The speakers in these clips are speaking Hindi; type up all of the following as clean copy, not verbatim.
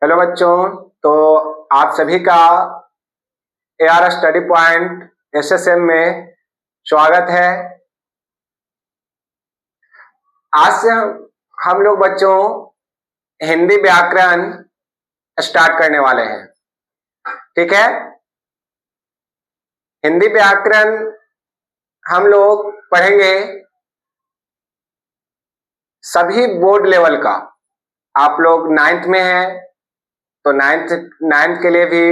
हेलो बच्चों। तो आप सभी का AR स्टडी पॉइंट SSM में स्वागत है। आज से हम लोग बच्चों हिंदी व्याकरण स्टार्ट करने वाले हैं। ठीक है, हिंदी व्याकरण हम लोग पढ़ेंगे सभी बोर्ड लेवल का। आप लोग 9th में हैं तो 9th के लिए भी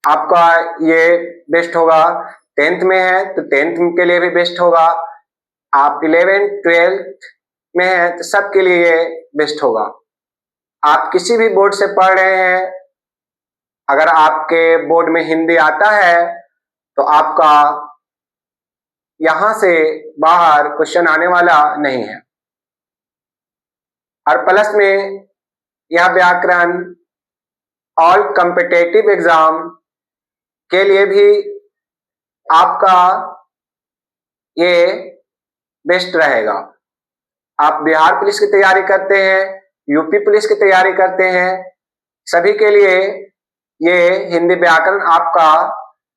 आपका ये बेस्ट होगा। 10th में है तो 10th के लिए भी बेस्ट होगा। आप 11th 12th में है तो सबके लिए ये बेस्ट होगा। आप किसी भी बोर्ड से पढ़ रहे हैं, अगर आपके बोर्ड में हिंदी आता है तो आपका यहां से बाहर क्वेश्चन आने वाला नहीं है। और प्लस में यह व्याकरण ऑल कॉम्पिटिटिव एग्जाम के लिए भी आपका ये बेस्ट रहेगा। आप बिहार पुलिस की तैयारी करते हैं, यूपी पुलिस की तैयारी करते हैं, सभी के लिए ये हिंदी व्याकरण आपका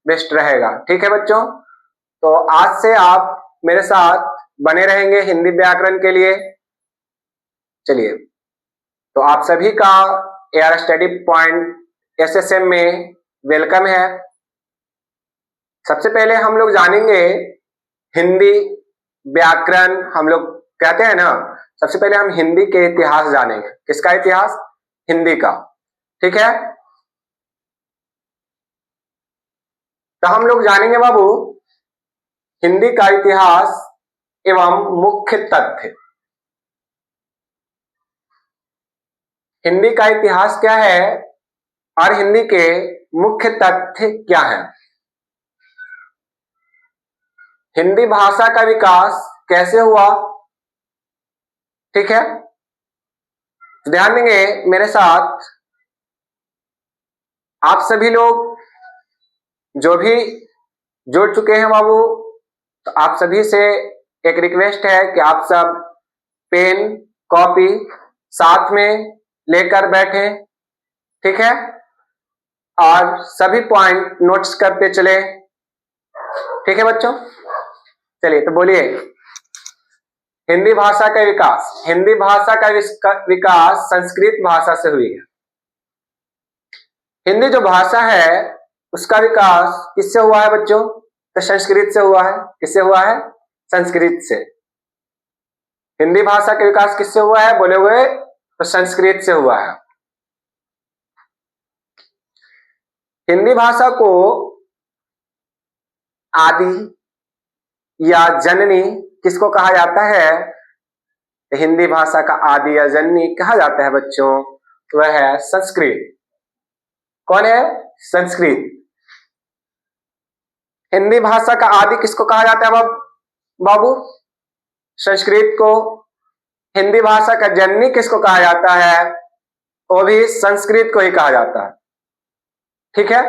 बेस्ट रहेगा। ठीक है बच्चों, तो आज से आप मेरे साथ बने रहेंगे हिंदी व्याकरण के लिए। चलिए, तो आप सभी का AR स्टडी पॉइंट SSM में वेलकम है। सबसे पहले हम लोग जानेंगे हिंदी व्याकरण। हम लोग कहते हैं ना, सबसे पहले हम हिंदी के इतिहास जानेंगे। किसका इतिहास? हिंदी का। ठीक है, तो हम लोग जानेंगे बाबू हिंदी का इतिहास एवं मुख्य तथ्य। हिंदी का इतिहास क्या है और हिंदी के मुख्य तथ्य क्या है। हिंदी भाषा का विकास कैसे हुआ। ठीक है, ध्यान देंगे मेरे साथ। आप सभी लोग जो भी जुड़ चुके हैं बाबू, तो आप सभी से एक रिक्वेस्ट है कि आप सब पेन कॉपी साथ में लेकर बैठे। ठीक है, और सभी पॉइंट नोट्स करते चले। ठीक है बच्चों, चलिए तो बोलिए। हिंदी भाषा का विकास। हिंदी भाषा का विकास संस्कृत भाषा से हुई है। हिंदी जो भाषा है उसका विकास किससे हुआ है बच्चों? तो संस्कृत से हुआ है। किससे हुआ है? संस्कृत से। हिंदी भाषा का विकास किससे हुआ है बोले हुए? तो संस्कृत से हुआ है। हिंदी भाषा को आदि या जननी किसको कहा जाता है? तो हिंदी भाषा का आदि या जननी कहा जाता है बच्चों, वह है संस्कृत। कौन है? संस्कृत। हिंदी भाषा का आदि किसको कहा जाता है बाबू? संस्कृत को। हिंदी भाषा का जननी किसको कहा जाता है? वो भी संस्कृत को ही कहा जाता है। ठीक है,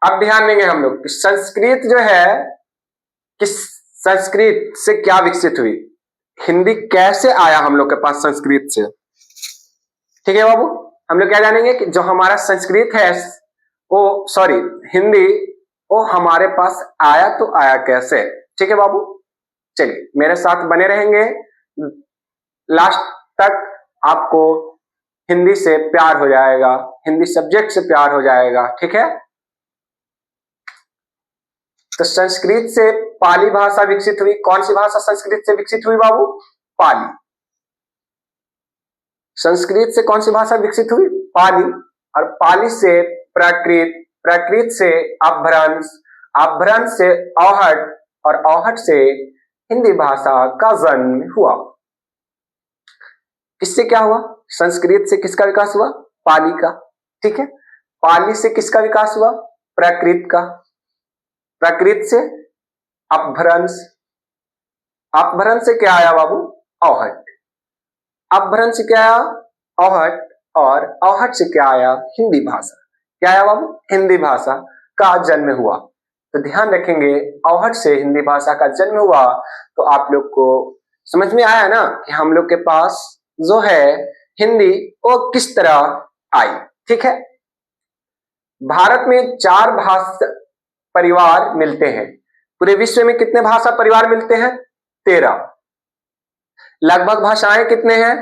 अब ध्यान देंगे हम लोग कि संस्कृत जो है, किस संस्कृत से क्या विकसित हुई, हिंदी कैसे आया हम लोग के पास संस्कृत से। ठीक है बाबू, हम लोग क्या जानेंगे कि जो हमारा संस्कृत है वो हिंदी, वो हमारे पास आया तो आया कैसे। ठीक है बाबू, चलिए मेरे साथ बने रहेंगे। लास्ट तक आपको हिंदी से प्यार हो जाएगा, हिंदी सब्जेक्ट से प्यार हो जाएगा। ठीक है, तो संस्कृत से पाली भाषा विकसित हुई। कौन सी भाषा संस्कृत से विकसित हुई बाबू? पाली। संस्कृत से कौन सी भाषा विकसित हुई? पाली। और पाली से प्राकृत, प्राकृत से अपभ्रंश, अपभ्रंश से औहट, और औहट से हिंदी भाषा का जन्म हुआ। किससे क्या हुआ? संस्कृत से किसका विकास हुआ? पाली का। ठीक है, पाली से किसका विकास हुआ? प्राकृत का। प्राकृत से अपभ्रंश, अपभ्रंश से क्या आया बाबू? औहट। अपभ्रंश से क्या आया? औहट। और औहट से क्या आया? हिंदी भाषा। क्या आया बाबू? हिंदी भाषा का जन्म हुआ। तो ध्यान रखेंगे, औहट से हिंदी भाषा का जन्म हुआ। तो आप लोग को समझ में आया ना कि हम लोग के पास जो है हिंदी वो किस तरह आई। ठीक है, भारत में 4 भाषा परिवार मिलते हैं। पूरे विश्व में कितने भाषा परिवार मिलते हैं? 13। लगभग भाषाएं कितने हैं?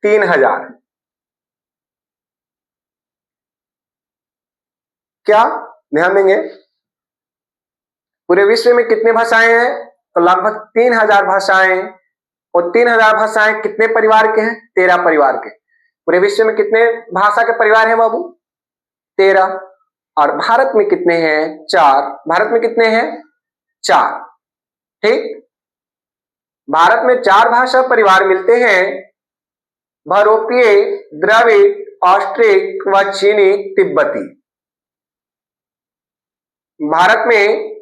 3000। क्या ध्यान देंगे? पूरे विश्व में कितने भाषाएं हैं? तो लगभग 3000 भाषाएं। और 3000 भाषाएं कितने परिवार के हैं? 13 परिवार के। पूरे विश्व में कितने भाषा के परिवार हैं बाबू? 13। और भारत में कितने हैं? 4। भारत में कितने हैं? 4। ठीक, भारत में 4 भाषा परिवार मिलते हैं। बहुरूपीय, द्रविड़, ऑस्ट्रिक व चीनी तिब्बती। भारत में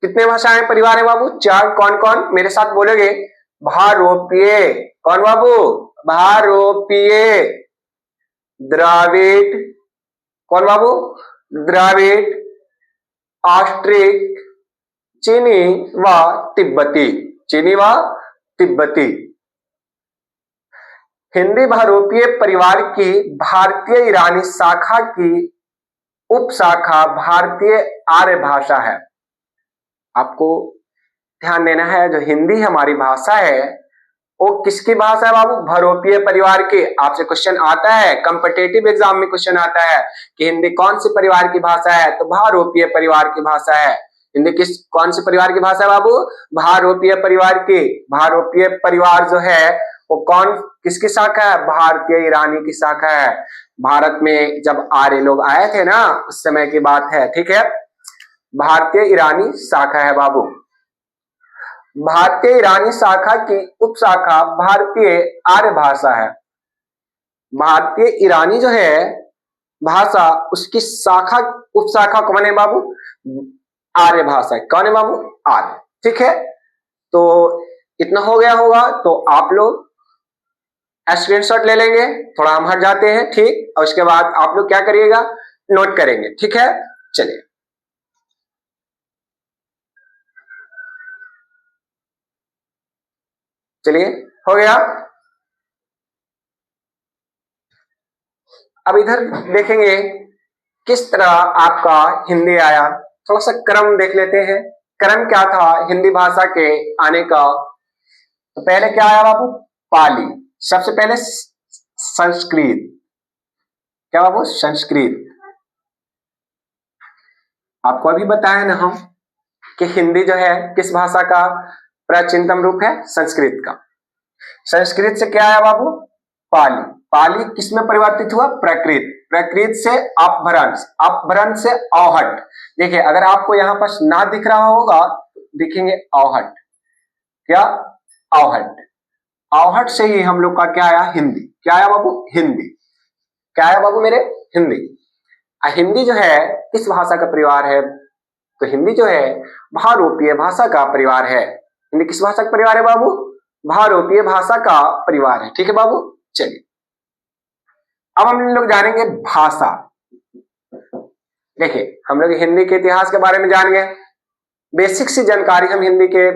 कितने भाषाएं परिवार है बाबू? 4। कौन कौन? मेरे साथ बोलोगे। बहुरूपीय, कौन बाबू? बहुरूपीय। द्रविड़, कौन बाबू? द्रविड़, ऑस्ट्रिक, चीनी व तिब्बती। चीनी व तिब्बती। हिंदी बहुरूपीय परिवार की भारतीय ईरानी शाखा की उपशाखा भारतीय आर्य भाषा है। आपको ध्यान देना है, जो हिंदी हमारी भाषा है वो किसकी भाषा है बाबू? बहुरूपीय परिवार की। आपसे क्वेश्चन आता है, कॉम्पिटिटिव एग्जाम में क्वेश्चन आता है कि हिंदी कौन सी परिवार की भाषा है? तो बहुरूपीय परिवार की भाषा है। हिंदी कौन सी परिवार की भाषा है बाबू? बहुरूपीय परिवार की। बहुरूपीय परिवार जो है वो कौन, किसकी शाखा है? भारतीय ईरानी की शाखा है। भारत में जब आर्य लोग आए थे ना, उस समय की बात है। ठीक है, भारतीय ईरानी शाखा है बाबू। भारतीय ईरानी शाखा की उपशाखा भारतीय आर्य भाषा है। भारतीय ईरानी जो है भाषा, उसकी शाखा उपशाखा कौन है बाबू? आर्य भाषा। कौन है बाबू? आर्य। ठीक है, तो इतना हो गया होगा। तो आप लोग स्क्रीनशॉट ले लेंगे। थोड़ा हम हट जाते हैं, ठीक, और उसके बाद आप लोग क्या करिएगा? नोट करेंगे। ठीक है, चलिए। चलिए, हो गया। अब इधर देखेंगे किस तरह आपका हिंदी आया। थोड़ा सा क्रम देख लेते हैं। क्रम क्या था हिंदी भाषा के आने का? तो पहले क्या आया बाबू? पाली। सबसे पहले संस्कृत। क्या बाबू? संस्कृत। आपको अभी बताया ना हम कि हिंदी जो है किस भाषा का प्राचीनतम रूप है? संस्कृत का। संस्कृत से क्या आया बाबू? पाली। पाली किसमें परिवर्तित हुआ? प्राकृत। प्राकृत से अपभ्रंश, अपभ्रंश से औहट। देखिए, अगर आपको यहाँ पर ना दिख रहा होगा, दिखेंगे औहट। क्या? औहट। औहट से ही हम लोग का क्या आया? हिंदी। क्या आया बाबू? हिंदी। क्या आया बाबू मेरे? हिंदी। हिंदी जो है किस भाषा का परिवार है? तो हिंदी जो है बहुरूपीय भाषा का परिवार है। हिंदी किस भाषा का परिवार है बाबू? बहुरूपीय भाषा का परिवार है। ठीक है बाबू, चलिए अब हम लोग जानेंगे भाषा। देखिए, हम लोग हिंदी के इतिहास के बारे में जान गए। बेसिक सी जानकारी हम हिंदी के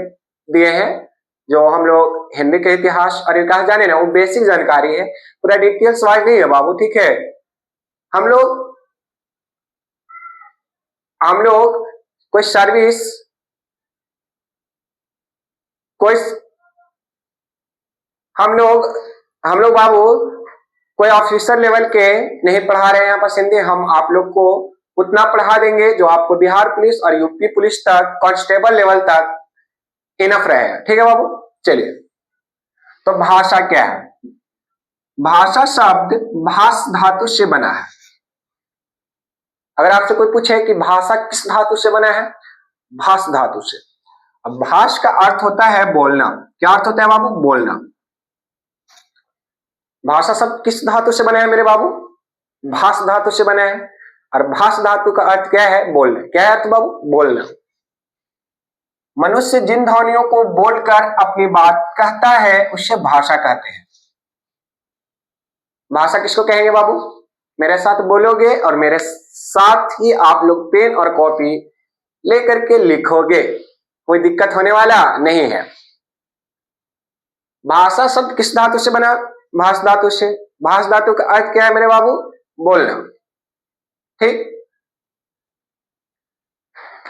दिए हैं। जो हम लोग हिंदी के इतिहास और विकास जाने ना, वो बेसिक जानकारी है, पूरा डिटेल्स वाइज नहीं है बाबू। ठीक है, हम लोग कोई सर्विस, कोई हम लोग बाबू कोई ऑफिसर लेवल के नहीं पढ़ा रहे हैं यहाँ पर हिंदी। हम आप लोग को उतना पढ़ा देंगे जो आपको बिहार पुलिस और यूपी पुलिस तक, कांस्टेबल लेवल तक इनफ रहेगा। ठीक है बाबू, चलिए। तो भाषा क्या है? भाषा शब्द भाष धातु से बना है। अगर आपसे कोई पूछे कि भाषा किस धातु से बना है? भाष धातु से। अब भाष का अर्थ होता है बोलना। क्या अर्थ होता है बाबू? बोलना। भाषा शब्द किस धातु से बना है मेरे बाबू? भाष धातु से बना है। और भाष धातु का अर्थ क्या है? बोलना। क्या है अर्थ बाबू? बोलना। मनुष्य जिन ध्वनियों को बोलकर अपनी बात कहता है उसे भाषा कहते हैं। भाषा किसको कहेंगे बाबू? मेरे साथ बोलोगे और मेरे साथ ही आप लोग पेन और कॉपी लेकर के लिखोगे, कोई दिक्कत होने वाला नहीं है। भाषा शब्द किस धातु से बना? भाष धातु से। भाष धातु का अर्थ क्या है मेरे बाबू? बोलना। ठीक।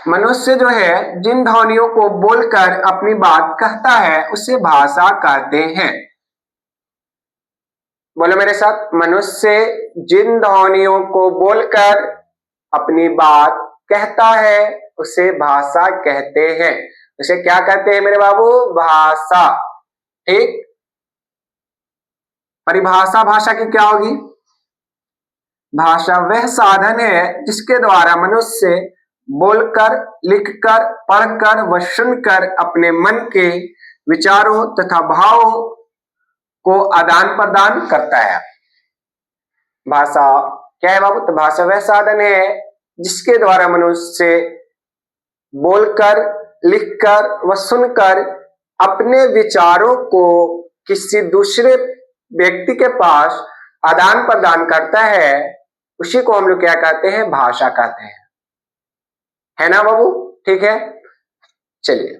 मनुष्य जो है जिन ध्वनियों को बोलकर अपनी बात कहता है उसे भाषा कहते हैं। बोलो मेरे साथ, मनुष्य जिन ध्वनियों को बोलकर अपनी बात कहता है उसे भाषा कहते हैं। उसे क्या कहते हैं मेरे बाबू? भाषा। ठीक। परिभाषा भाषा की क्या होगी? भाषा वह साधन है जिसके द्वारा मनुष्य बोलकर, लिखकर, पढ़कर व सुनकर अपने मन के विचारों तथा भावों को आदान प्रदान करता है। भाषा क्या है बाबू? तो भाषा वह साधन है जिसके द्वारा मनुष्य बोलकर, लिखकर व सुनकर अपने विचारों को किसी दूसरे व्यक्ति के पास आदान प्रदान करता है, उसी को हम लोग क्या कहते हैं? भाषा कहते हैं। है ना बाबू? ठीक है। चलिए,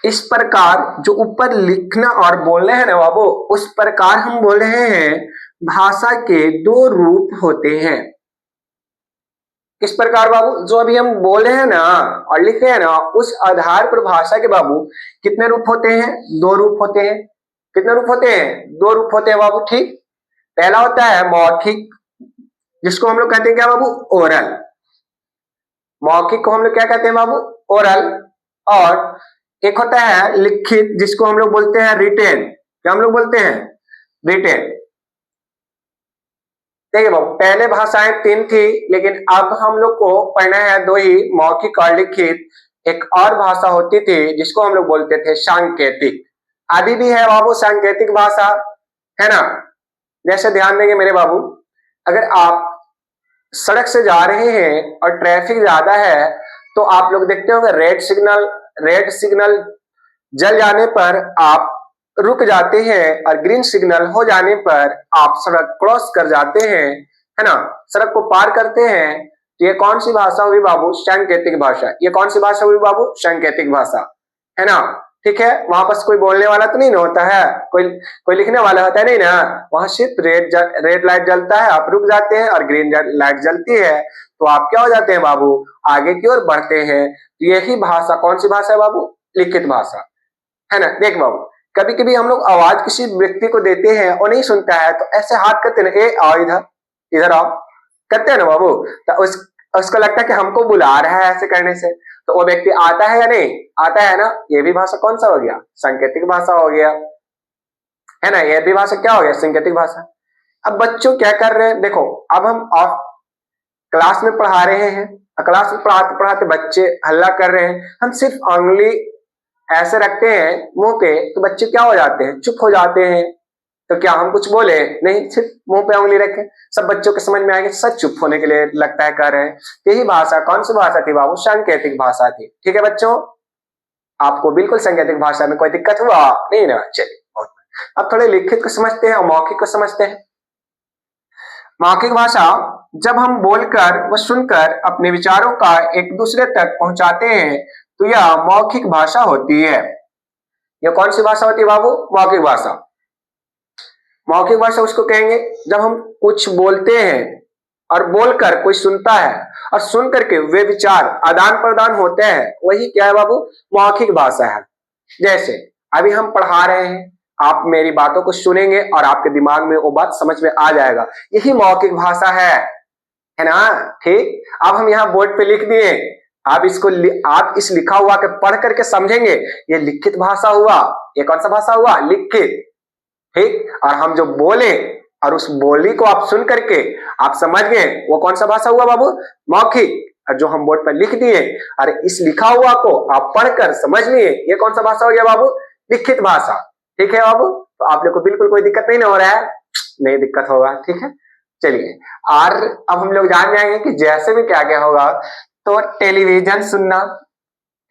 इस प्रकार जो ऊपर लिखना और बोलना है ना बाबू, उस प्रकार हम बोल रहे हैं भाषा के दो रूप होते हैं। किस प्रकार बाबू? जो अभी हम बोल रहे हैं ना और लिख रहे हैं ना, उस आधार पर भाषा के बाबू कितने रूप होते हैं? दो रूप होते हैं। कितने रूप होते हैं? दो रूप होते हैं बाबू। ठीक। पहला होता है मौखिक, जिसको हम लोग कहते हैं क्या बाबू? ओरल। मौखिक को हम लोग क्या कहते हैं बाबू? ओरल। और एक होता है लिखित, जिसको हम लोग बोलते हैं रिटेन। क्या हम लोग बोलते हैं? रिटेन। देखिए बाबू, पहले भाषाएं तीन थी, लेकिन अब हम लोग को पढ़ना है दो ही, मौखिक और लिखित। एक और भाषा होती थी जिसको हम लोग बोलते थे सांकेतिक। अभी भी है बाबू सांकेतिक भाषा, है ना। जैसे ध्यान देंगे मेरे बाबू, अगर आप सड़क से जा रहे हैं और ट्रैफिक ज्यादा है तो आप लोग देखते होंगे रेड सिग्नल जल जाने पर आप रुक जाते हैं और ग्रीन सिग्नल हो जाने पर आप सड़क क्रॉस कर जाते हैं, है ना, सड़क को पार करते हैं। तो ये कौन सी भाषा हुई बाबू? सांकेतिक भाषा। ये कौन सी भाषा हुई बाबू? सांकेतिक भाषा, है ना। ठीक है। वहां पर कोई बोलने वाला तो नहीं ना होता है, कोई लिखने वाला होता है नहीं ना। वहां सिर्फ रेड लाइट जलता है, आप रुक जाते हैं, और ग्रीन लाइट जलती है तो आप क्या हो जाते हैं बाबू? आगे की ओर बढ़ते हैं। यही भाषा कौन सी भाषा है बाबू? लिखित भाषा, है ना। देख बाबू, कभी कभी हम लोग आवाज किसी व्यक्ति को देते हैं और नहीं सुनता है तो ऐसे हाथ करते ना, ए आओ इधर, इधर आओ, करते हैं ना बाबू। तो उसको लगता है कि हमको बुला रहा है ऐसे करने से, तो वो व्यक्ति आता है या नहीं आता है ना। ये भी भाषा कौन सा हो गया? सांकेतिक भाषा हो गया, है ना। ये भी भाषा क्या हो गया? सांकेतिक भाषा। अब बच्चों क्या कर रहे हैं? देखो, अब हम ऑफ क्लास में पढ़ा रहे हैं, क्लास में पढ़ाते पढ़ाते बच्चे हल्ला कर रहे हैं, हम सिर्फ उंगली ऐसे रखते हैं मुंह पे तो बच्चे क्या हो जाते हैं? चुप हो जाते हैं। तो क्या हम कुछ बोले? नहीं, सिर्फ मुंह पे उंगली रखे, सब बच्चों के समझ में आएगा, सब चुप होने के लिए लगता है कर रहे हैं। यही भाषा कौन सी भाषा थी बाबू? सांकेतिक भाषा थी। ठीक है बच्चों, आपको बिल्कुल सांकेतिक भाषा में कोई दिक्कत हुआ नहीं ना? चलिए, अब थोड़े लिखित को समझते हैं और मौखिक को समझते हैं। मौखिक भाषा जब हम बोलकर व सुनकर अपने विचारों का एक दूसरे तक पहुंचाते हैं तो यह मौखिक भाषा होती है। यह कौन सी भाषा होती है बाबू? मौखिक भाषा। मौखिक भाषा उसको कहेंगे जब हम कुछ बोलते हैं और बोलकर कोई सुनता है और सुन करके वे विचार आदान प्रदान होते हैं, वही क्या है बाबू? मौखिक भाषा है। जैसे अभी हम पढ़ा रहे हैं, आप मेरी बातों को सुनेंगे और आपके दिमाग में वो बात समझ में आ जाएगा, यही मौखिक भाषा है ना। ठीक। अब हम यहाँ बोर्ड पे लिख दिए, आप इस लिखा हुआ के पढ़ करके समझेंगे, ये लिखित भाषा हुआ। ये कौन सा भाषा हुआ? लिखित। ठीक। और हम जो बोले और उस बोली को आप सुन करके आप समझ गए, वो कौन सा भाषा हुआ बाबू? मौखिक। और जो हम बोर्ड पर लिख दिए और इस लिखा हुआ को आप पढ़कर समझ लिए, ये कौन सा भाषा हो गया बाबू? लिखित भाषा। ठीक है बाबू, तो आप लोग को बिल्कुल कोई दिक्कत नहीं हो रहा है? नहीं दिक्कत होगा। ठीक है, चलिए। और अब हम लोग जान जाएंगे कि जैसे भी क्या क्या होगा। तो टेलीविजन सुनना,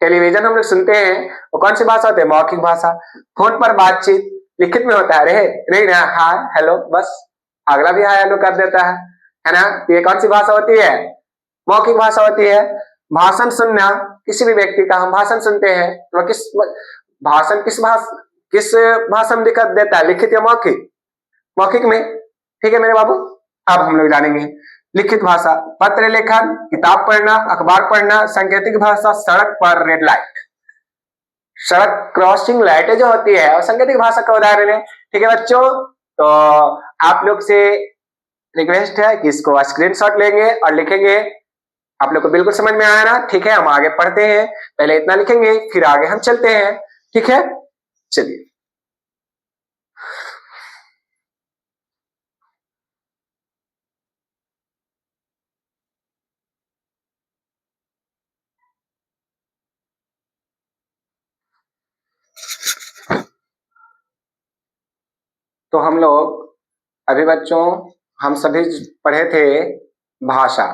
टेलीविजन हम लोग सुनते हैं, वो कौन सी भाषा होती है? मौखिक भाषा। फोन पर बातचीत लिखित में होता है, रे नहीं ना, हाय हेलो, बस अगला भी हाय हेलो कर देता है ना। ये कौन सी भाषा होती है? मौखिक भाषा होती है। भाषण सुनना, किसी भी व्यक्ति का हम भाषण सुनते हैं, तो किस भाषा में दिखाई देता है, लिखित या मौखिक? मौखिक में। ठीक है मेरे बाबू, अब हम लोग जानेंगे लिखित भाषा, पत्र लेखन, किताब पढ़ना, अखबार पढ़ना। सांकेतिक भाषा, सड़क पर रेड लाइट, सड़क क्रॉसिंग लाइटें जो होती है, और सांकेतिक भाषा का उदाहरण है। ठीक है बच्चों, तो आप लोग से रिक्वेस्ट है कि इसको स्क्रीनशॉट लेंगे और लिखेंगे। आप लोग को बिल्कुल समझ में आया ना? ठीक है, हम आगे पढ़ते हैं, पहले इतना लिखेंगे फिर आगे हम चलते हैं। ठीक है, चलिए। तो हम लोग अभी बच्चों हम सभी पढ़े थे भाषा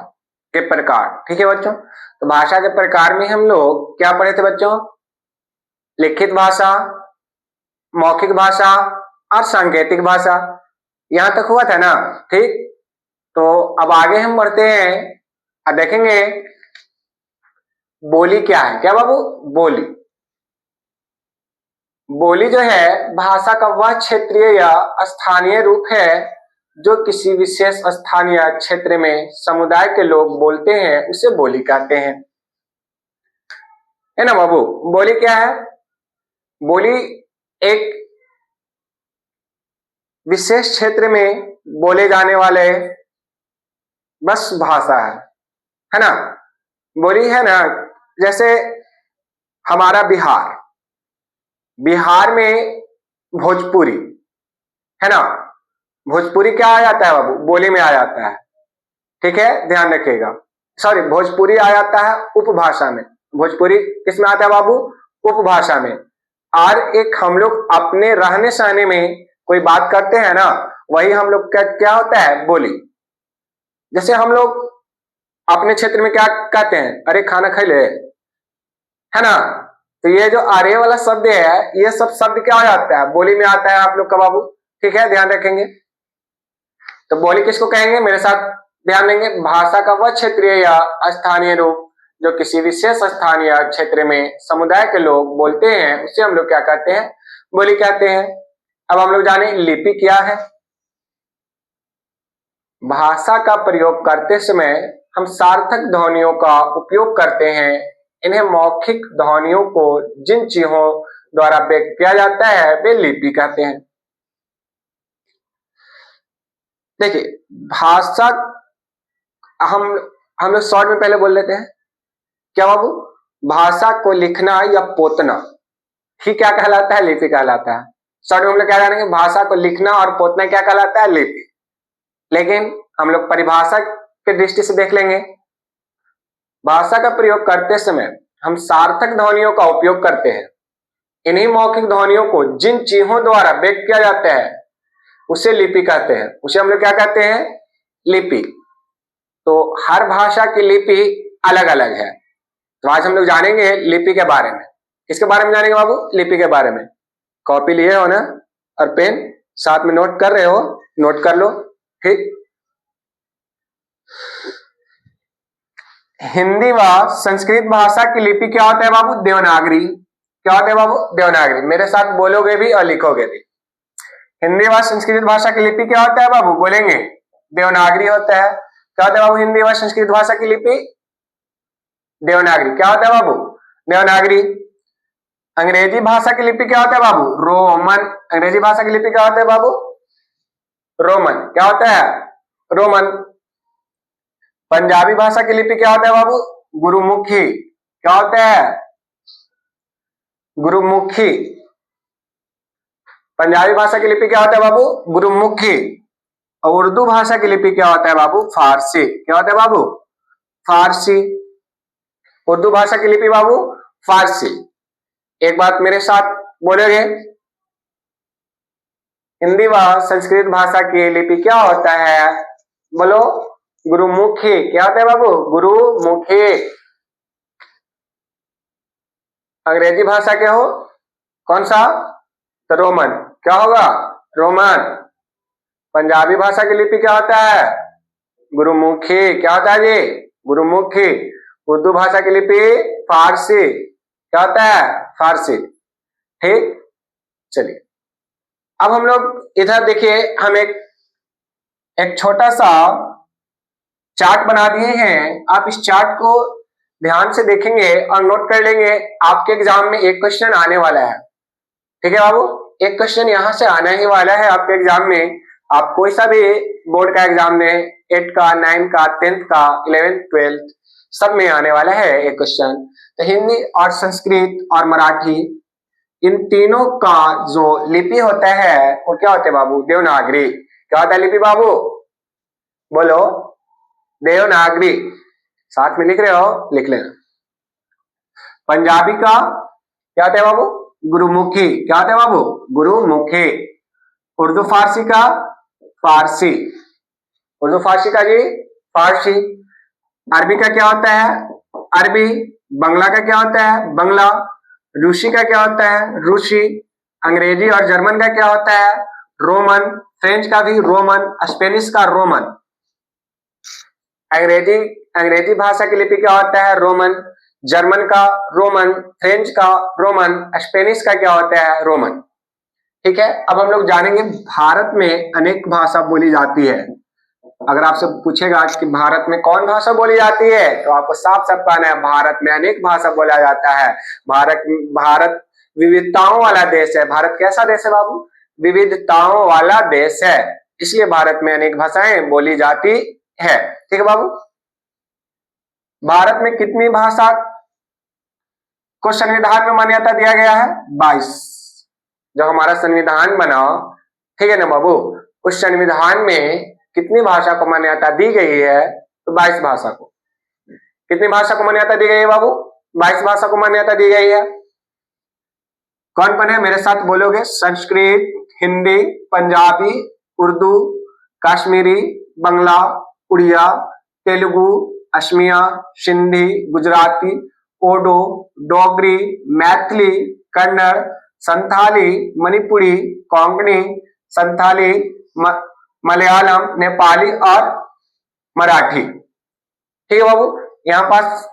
के प्रकार। ठीक है बच्चों, तो भाषा के प्रकार में हम लोग क्या पढ़े थे बच्चों? लिखित भाषा, मौखिक भाषा और सांकेतिक भाषा। यहां तक हुआ था ना? ठीक, तो अब आगे हम बढ़ते हैं और देखेंगे बोली क्या है। क्या बाबू? बोली। बोली जो है भाषा का वह क्षेत्रीय या स्थानीय रूप है जो किसी विशेष स्थानीय क्षेत्र में समुदाय के लोग बोलते हैं, उसे बोली कहते हैं। है ना बाबू? बोली क्या है? बोली एक विशेष क्षेत्र में बोले जाने वाले बस भाषा है ना? बोली है ना, जैसे हमारा बिहार, बिहार में भोजपुरी है ना, भोजपुरी क्या आ जाता है बाबू? बोली में आ जाता है। ठीक है, ध्यान रखिएगा। सॉरी, भोजपुरी आ जाता है उपभाषा में। भोजपुरी किस में आता है बाबू? उपभाषा में। और एक हम लोग अपने रहने सहने में कोई बात करते हैं ना, वही हम लोग क्या होता है? बोली। जैसे हम लोग अपने क्षेत्र में क्या कहते हैं? अरे खाना खा ले, है ना? तो ये जो अरे वाला शब्द है, ये सब शब्द क्या हो जाता है? बोली में आता है आप लोग का बाबू। ठीक है, ध्यान रखेंगे। तो बोली किसको कहेंगे? मेरे साथ ध्यान देंगे। भाषा का वह क्षेत्रीय या स्थानीय रूप जो किसी विशेष स्थानीय क्षेत्र में समुदाय के लोग बोलते हैं, उसे हम लोग क्या कहते हैं? बोली कहते हैं। अब हम लोग जाने लिपि क्या है। भाषा का प्रयोग करते समय हम सार्थक ध्वनियों का उपयोग करते हैं। इन्हें मौखिक ध्वनियों को जिन चिन्हों द्वारा व्यक्त किया जाता है वे लिपि कहते हैं। देखिए, भाषा हम लोग शॉर्ट में पहले बोल लेते हैं। क्या बाबू? भाषा को लिखना या पोतना ही क्या कहलाता है? लिपि कहलाता है। शॉर्ट में हम लोग क्या जानेंगे? भाषा को लिखना और पोतना क्या कहलाता है? लिपि। लेकिन हम लोग परिभाषा के दृष्टि से देख लेंगे। भाषा का प्रयोग करते समय हम सार्थक ध्वनियों का उपयोग करते हैं। इन्हीं मौखिक ध्वनियों को जिन चिन्हों द्वारा व्यक्त किया जाता है उसे लिपि कहते हैं। उसे हम लोग क्या कहते हैं? लिपि। तो हर भाषा की लिपि अलग अलग है। तो आज हम लोग जानेंगे लिपि के बारे में। किसके बारे में जानेंगे बाबू? लिपि के बारे में। कॉपी लिए हो ना, और पेन साथ में नोट कर रहे हो? नोट कर लो। ठीक, हिंदी व संस्कृत भाषा की लिपि क्या होता है बाबू? देवनागरी। क्या होता है बाबू? देवनागरी। मेरे साथ बोलोगे भी और लिखोगे भी। हिंदी व संस्कृत भाषा की लिपि क्या होता है बाबू? बोलेंगे देवनागरी होता है। क्या होता है बाबू हिंदी व संस्कृत भाषा की लिपि? देवनागरी। क्या होता है बाबू? देवनागरी। अंग्रेजी भाषा की लिपि क्या होता है बाबू? रोमन। अंग्रेजी भाषा की लिपि क्या होता है बाबू? रोमन। क्या होता है? रोमन। पंजाबी भाषा की लिपि क्या होता है बाबू? गुरुमुखी। क्या होता है? गुरुमुखी। पंजाबी भाषा की लिपि क्या होता है बाबू? गुरुमुखी। और उर्दू भाषा की लिपि क्या होता है बाबू? फारसी। क्या होता है बाबू? फारसी। उर्दू भाषा की लिपि बाबू फारसी। एक बात मेरे साथ बोलोगे, हिंदी व संस्कृत भाषा की लिपि क्या होता है? बोलो, गुरुमुखी। क्या होता है बाबू? गुरुमुखी। अंग्रेजी भाषा क्या हो? कौन सा? तो रोमन। क्या होगा? रोमन। पंजाबी भाषा की लिपि क्या होता है? गुरुमुखी। क्या होता है जी? गुरुमुखी। उर्दू भाषा की लिपि फारसी। क्या होता है? फारसी। ठीक, चलिए अब हम लोग इधर देखिए, हम एक छोटा सा चार्ट बना दिए हैं। आप इस चार्ट को ध्यान से देखेंगे और नोट कर लेंगे। आपके एग्जाम में एक क्वेश्चन आने वाला है, ठीक है बाबू, एक क्वेश्चन यहां से आने ही वाला है आपके एग्जाम में। आप कोई सा भी बोर्ड का एग्जाम में 8 का, 9 का, 10th का, 11th, 12th सब में आने वाला है एक क्वेश्चन। तो हिंदी और संस्कृत और मराठी इन तीनों का जो लिपि होता है वो क्या होता है बाबू? देवनागरी। क्या होता है लिपि बाबू? बोलो, देवनागरी। साथ में लिख रहे हो, लिख लेना। पंजाबी का क्या होता है बाबू? गुरुमुखी। क्या होता है बाबू? गुरुमुखी। उर्दू फारसी का फारसी। उर्दू फारसी का जी फारसी। अरबी का क्या होता है? अरबी। बंगला का क्या होता है? बंगला। रूसी का क्या होता है? रूसी। अंग्रेजी और जर्मन का क्या होता है? रोमन। फ्रेंच का भी रोमन। स्पेनिश का रोमन। अंग्रेजी अंग्रेजी भाषा की लिपि क्या होता है? रोमन। जर्मन का रोमन। फ्रेंच का रोमन। स्पेनिश का क्या होता है? रोमन। ठीक है, अब हम लोग जानेंगे भारत में अनेक भाषा बोली जाती है। अगर आपसे पूछेगा कि भारत में कौन भाषा बोली जाती है, तो आपको साफ साफ कहना है भारत में अनेक भाषा बोला जाता है। भारत विविधताओं वाला देश है। भारत कैसा देश है बाबू? विविधताओं वाला देश है, इसलिए भारत में अनेक भाषाएं बोली जाती है। ठीक है बाबू। भारत में कितनी भाषा को संविधान में मान्यता दिया गया है? 22। जो हमारा संविधान बना, ठीक है ना बाबू, उस संविधान में कितनी भाषा को मान्यता दी गई है? तो 22 भाषा को। कितनी भाषा को मान्यता दी गई है बाबू? 22 भाषा को मान्यता दी गई है। कौन कौन है मेरे साथ बोलोगे? संस्कृत, हिंदी, पंजाबी, उर्दू, कश्मीरी, बंगला, उड़िया, तेलुगु, असमिया, सिंधी, गुजराती, ओडो, डोगरी, मैथिली, कन्नड़, संथाली, मणिपुरी, कोंकणी, संथाली, मलयालम, नेपाली और मराठी। ठीक है बाबू। यहां पास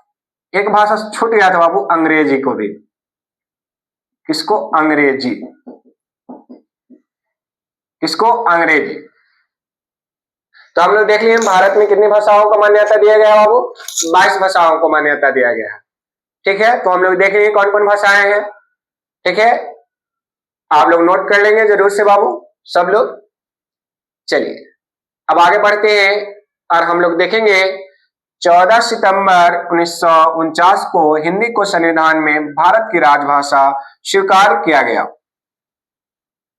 एक भाषा छूट गया था बाबू, अंग्रेजी को भी। किसको? अंग्रेजी। किसको? अंग्रेजी। तो हम लोग देख लिए भारत में कितनी भाषाओं को मान्यता दिया गया बाबू? 22 भाषाओं को मान्यता दिया गया है। ठीक है, तो हम लोग देख लिए कौन कौन भाषाएं हैं। ठीक है, आप लोग नोट कर लेंगे जरूर से बाबू, सब लोग। चलिए अब आगे बढ़ते हैं और हम लोग देखेंगे 14 सितंबर 1949 को हिंदी को संविधान में भारत की राजभाषा स्वीकार किया गया।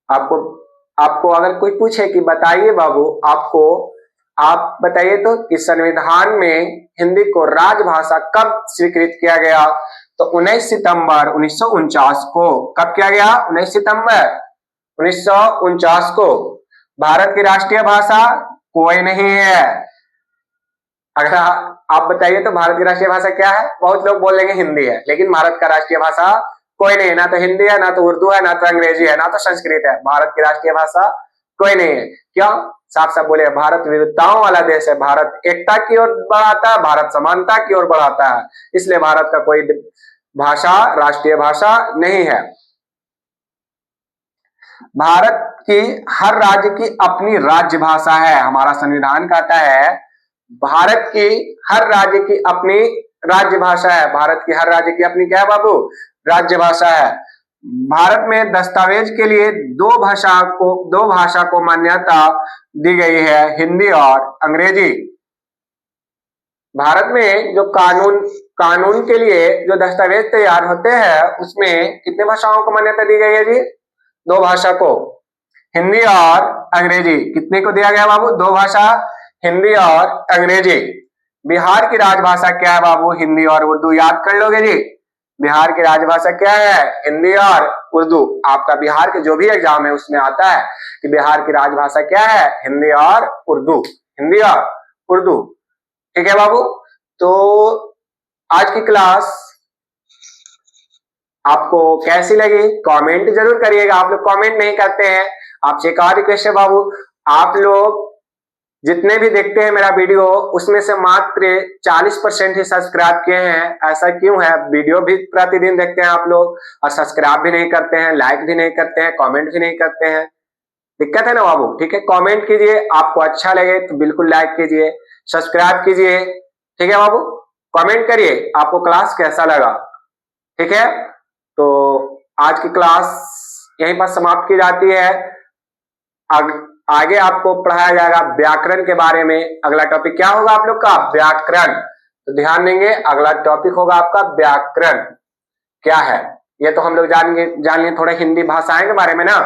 आपको अगर कोई पूछे कि बताइए बाबू, आप बताइए तो कि संविधान में हिंदी को राजभाषा कब स्वीकृत किया गया? तो 19 सितंबर 1949 को। कब किया गया? 19 सितंबर 1949 को। भारत की राष्ट्रीय भाषा कोई नहीं है। अगर आप बताइए तो भारत की राष्ट्रीय भाषा क्या है? बहुत लोग बोलेंगे हिंदी है, लेकिन भारत का राष्ट्रीय भाषा कोई नहीं है। ना तो हिंदी है, ना तो उर्दू है, ना तो अंग्रेजी है, ना तो संस्कृत है। भारत की राष्ट्रीय भाषा कोई नहीं है। क्यों? साफ साफ बोले, भारत विविधताओं वाला देश है। भारत एकता की ओर बढ़ाता है, भारत समानता की ओर बढ़ाता है, इसलिए भारत का कोई भाषा राष्ट्रीय भाषा नहीं है। भारत की हर राज्य की अपनी राज्य भाषा है। हमारा संविधान कहता है भारत की हर राज्य की अपनी राज्य भाषा है। भारत की हर राज्य की अपनी क्या है बाबू? राज्य भाषा है। भारत में दस्तावेज के लिए दो भाषा को मान्यता दी गई है, हिंदी और अंग्रेजी। भारत में जो कानून के लिए जो दस्तावेज तैयार होते हैं, उसमें कितने भाषाओं को मान्यता दी गई है जी? 2 भाषा को, हिंदी और अंग्रेजी। कितने को दिया गया बाबू? 2 भाषा, हिंदी और अंग्रेजी। बिहार की राजभाषा क्या है बाबू? हिंदी और उर्दू। याद कर लोगे जी, बिहार की राजभाषा क्या है? हिंदी और उर्दू। आपका बिहार के जो भी एग्जाम है उसमें आता है कि बिहार की राजभाषा क्या है? हिंदी और उर्दू। हिंदी और उर्दू। ठीक है बाबू। तो आज की क्लास आपको कैसी लगी? कमेंट जरूर करिएगा। आप लोग कमेंट नहीं करते हैं। आपसे एक और रिक्वेस्ट है बाबू, आप लोग जितने भी देखते हैं मेरा वीडियो उसमें से मात्र 40% ही सब्सक्राइब किए हैं। ऐसा क्यों है? वीडियो भी प्रतिदिन देखते हैं आप लोग और सब्सक्राइब भी नहीं करते हैं, लाइक भी नहीं करते हैं, कमेंट भी नहीं करते हैं। दिक्कत है ना बाबू? ठीक है, कमेंट कीजिए, आपको अच्छा लगे तो बिल्कुल लाइक कीजिए, सब्सक्राइब कीजिए। ठीक है बाबू, कमेंट करिए आपको क्लास कैसा लगा। ठीक है, तो आज की क्लास यहीं पर समाप्त की जाती है। आगे आपको पढ़ाया जाएगा व्याकरण के बारे में। अगला टॉपिक क्या होगा आप लोग का? व्याकरण। तो ध्यान देंगे, अगला टॉपिक होगा आपका व्याकरण क्या है ये तो हम लोग जान लिए थोड़ा हिंदी भाषाएं के बारे में ना।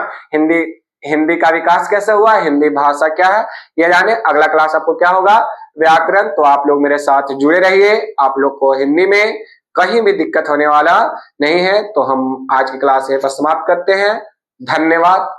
हिंदी का विकास कैसे हुआ, हिंदी भाषा क्या है ये जाने। अगला क्लास आपको क्या होगा? व्याकरण। तो आप लोग मेरे साथ जुड़े रहिए, आप लोग को हिंदी में कहीं भी दिक्कत होने वाला नहीं है। तो हम आज की क्लास यहीं पर समाप्त करते हैं। धन्यवाद।